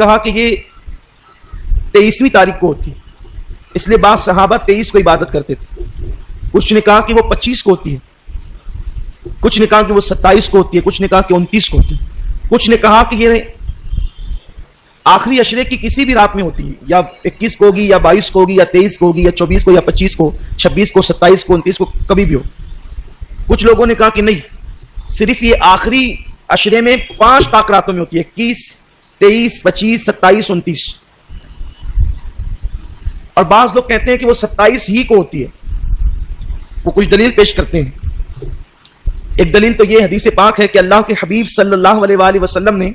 کہا کہ یہ 23ویں تاریخ کو ہوتی ہے، اس لیے بعض صحابہ 23 کو عبادت کرتے تھے، کچھ نے کہا کہ وہ 25 کو ہوتی ہے، کچھ نے کہا کہ وہ 27 کو ہوتی ہے، کچھ نے کہا کہ 29 کو ہوتی ہے، کچھ نے کہا کہ یہ آخری عشرے کی کسی بھی رات میں ہوتی ہے، یا 21 کو ہوگی یا 22 کو ہوگی یا 23 کو ہوگی یا 24 کو یا 25 کو، 26 کو، 27 کو، 29 کو، کبھی بھی ہو۔ کچھ لوگوں نے کہا کہ نہیں، صرف یہ آخری عشرے میں 5 طاق راتوں میں ہوتی ہے، 21، 23، 25، 27، 29۔ اور بعض لوگ کہتے ہیں کہ وہ 27 ہی کو ہوتی ہے، وہ کچھ دلیل پیش کرتے ہیں۔ ایک دلیل تو یہ حدیث پاک ہے کہ اللہ کے حبیب صلی اللہ علیہ وآلہ وسلم نے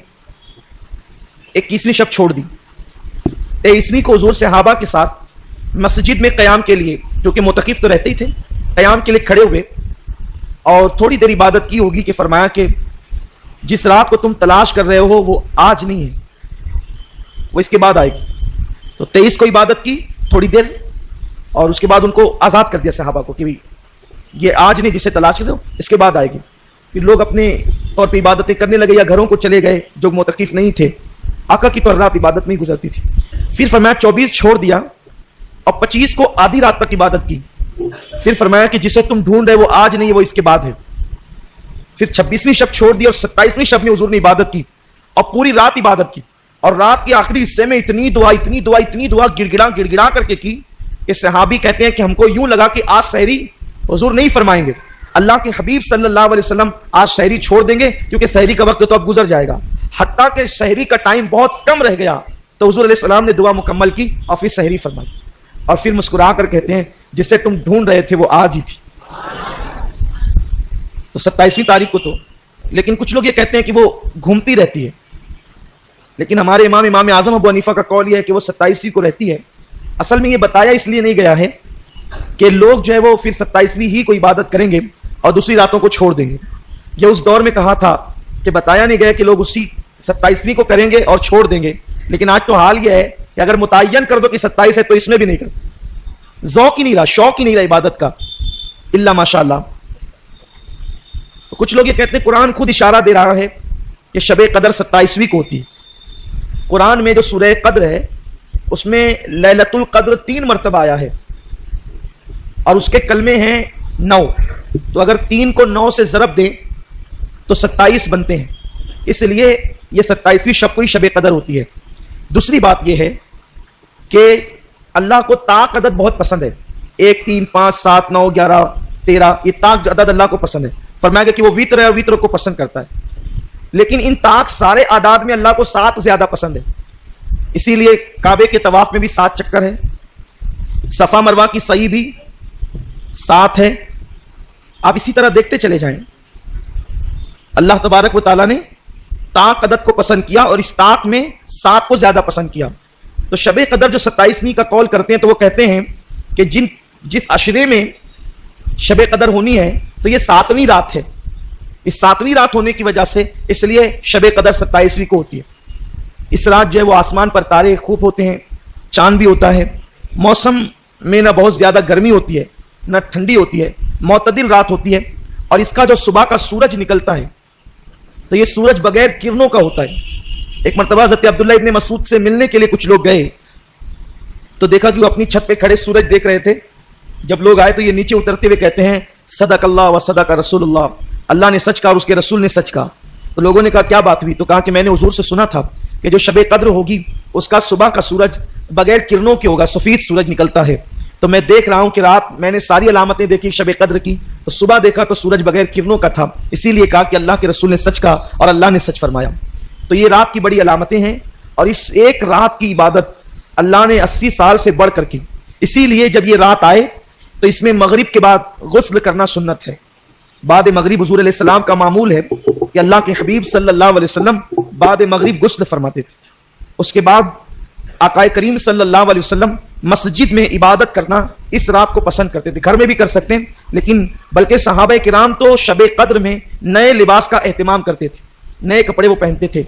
21ویں شب چھوڑ دی، 23ویں کو حضور صحابہ کے ساتھ مسجد میں قیام کے لیے، جو کہ معتکف تو رہتے ہی تھے، قیام کے لیے کھڑے ہوئے اور تھوڑی دیر عبادت کی ہوگی کہ فرمایا کہ جس رات کو تم تلاش کر رہے ہو وہ آج نہیں ہے، وہ اس کے بعد آئے گی۔ تو 23 کو عبادت کی تھوڑی دیر، اور اس کے بعد ان کو آزاد کر دیا صحابہ کو کہ یہ آج نہیں جسے تلاش کر رہے ہو، اس کے بعد آئے گی۔ پھر لوگ اپنے طور پہ عبادتیں کرنے لگے یا گھروں کو چلے گئے جو معتکف نہیں تھے، آقا کی تو رات عبادت میں ہی گزرتی تھی۔ پھر فرمایا 24 چھوڑ دیا اور 25 کو آدھی رات تک عبادت کی، پھر فرمایا کہ جسے تم ڈھونڈ رہے وہ آج نہیں ہے، وہ اس کے بعد ہے۔ پھر 26ویں شب چھوڑ دی اور 27ویں شب میں حضور نے عبادت کی اور پوری رات عبادت کی، اور رات کے آخری حصے میں اتنی دعا گڑ گڑا کر کے کی کہ صحابی کہتے ہیں کہ ہم کو یوں لگا کہ آج سحری حضور نہیں فرمائیں گے، اللہ کے حبیب صلی اللہ علیہ وسلم آج سحری چھوڑ دیں گے کیونکہ سحری کا وقت تو اب گزر جائے گا۔ حتیٰ کہ سحری کا ٹائم بہت کم رہ گیا تو حضور علیہ السلام نے دعا مکمل کی اور پھر سحری فرمائی، اور پھر مسکرا کر کہتے ہیں جسے تم ڈھونڈ رہے تھے وہ آج ہی تھی۔ تو 27ویں تاریخ کو تو، لیکن کچھ لوگ یہ کہتے ہیں کہ وہ گھومتی رہتی ہے، لیکن ہمارے امام اعظم ابو حنیفہ کا قول یہ ہے کہ وہ 27ویں کو رہتی ہے۔ اصل میں یہ بتایا اس لیے نہیں گیا ہے کہ لوگ جو ہے وہ پھر 27ویں ہی کو عبادت کریں گے اور دوسری راتوں کو چھوڑ دیں گے، یہ اس دور میں کہا تھا کہ بتایا نہیں گیا کہ لوگ اسی 27ویں کو کریں گے اور چھوڑ دیں گے، لیکن آج تو حال یہ ہے کہ اگر متعین کر دو کہ 27 ہے تو اس میں بھی نہیں کرتے، ذوق ہی نہیں رہا، شوق ہی نہیں رہا عبادت کا، الا ماشاء اللہ۔ کچھ لوگ یہ کہتے ہیں قرآن خود اشارہ دے رہا ہے کہ شب قدر 27ویں کو ہوتی ہے۔ قرآن میں جو سورہ قدر ہے اس میں لیلۃ القدر 3 مرتبہ آیا ہے اور اس کے کلمے ہیں 9، تو اگر 3 کو 9 سے ضرب دیں تو 27 بنتے ہیں، اس لیے یہ 27ویں شب کو ہی شب قدر ہوتی ہے۔ دوسری بات یہ ہے کہ اللہ کو طاق عدد بہت پسند ہے، 1، 3، 5، 7، 9، 11، 13، یہ طاق عدد اللہ کو پسند ہے، فرمایا کہ وہ وتر ہے اور وتر کو پسند کرتا ہے، لیکن ان طاق سارے اعداد میں اللہ کو 7 زیادہ پسند ہے، اسی لیے کعبے کے طواف میں بھی 7 چکر ہے، صفا مروہ کی سعی بھی 7 ہے۔ آپ اسی طرح دیکھتے چلے جائیں، اللہ تبارک و تعالیٰ نے طاق عدد کو پسند کیا اور اس طاق میں 7 کو زیادہ پسند کیا۔ تو شب قدر جو 27ویں کا قول کرتے ہیں تو وہ کہتے ہیں کہ جس عشرے میں شب قدر ہونی ہے تو یہ 7ویں رات ہے، اس 7ویں رات ہونے کی وجہ سے اس لیے شب قدر 27ویں کو ہوتی ہے۔ اس رات جو ہے وہ آسمان پر تارے خوب ہوتے ہیں، چاند بھی ہوتا ہے، موسم میں نہ بہت زیادہ گرمی ہوتی ہے نہ ٹھنڈی ہوتی ہے، معتدل رات ہوتی ہے، اور اس کا جو صبح کا سورج نکلتا ہے تو یہ سورج بغیر کرنوں کا ہوتا ہے۔ ایک مرتبہ حضرت عبداللہ ابن مسعود سے ملنے کے لیے کچھ لوگ گئے تو دیکھا کہ وہ اپنی چھت پہ کھڑے سورج دیکھ رہے تھے، جب لوگ آئے تو یہ نیچے اترتے ہوئے کہتے ہیں صدق اللہ و صدق رسول اللہ، اللہ نے سچ کہا اور اس کے رسول نے سچ کہا۔ تو لوگوں نے کہا کیا بات ہوئی؟ تو کہا کہ میں نے حضور سے سنا تھا کہ جو شب قدر ہوگی اس کا صبح کا سورج بغیر کرنوں کے ہوگا، سفید سورج نکلتا ہے، تو میں دیکھ رہا ہوں کہ رات میں نے ساری علامتیں دیکھی شب قدر کی، تو صبح دیکھا تو سورج بغیر کرنوں کا تھا، اسی لیے کہا کہ اللہ کے رسول نے سچ کہا اور اللہ نے سچ فرمایا۔ تو یہ رات کی بڑی علامتیں ہیں اور اس ایک رات کی عبادت اللہ نے 80 سال سے بڑھ کر کی، اسی لیے جب یہ رات آئے تو اس میں مغرب کے بعد غسل کرنا سنت ہے۔ بعد مغرب حضور علیہ السلام کا معمول ہے کہ اللہ کے حبیب صلی اللہ علیہ وسلم بعد مغرب غسل فرماتے تھے، اس کے بعد آقا کریم صلی اللہ علیہ وسلم مسجد میں عبادت کرنا اس رات کو پسند کرتے تھے، گھر میں بھی کر سکتے ہیں لیکن بلکہ صحابہ کرام تو شب قدر میں نئے لباس کا اہتمام کرتے تھے، نئے کپڑے وہ پہنتے تھے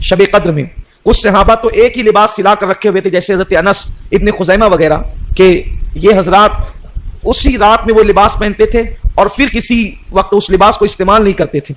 شب قدر میں۔ کچھ صحابہ تو ایک ہی لباس سلا کر رکھے ہوئے تھے جیسے حضرت انس ابن خزیمہ وغیرہ، کہ یہ حضرات اسی رات میں وہ لباس پہنتے تھے اور پھر کسی وقت اس لباس کو استعمال نہیں کرتے تھے۔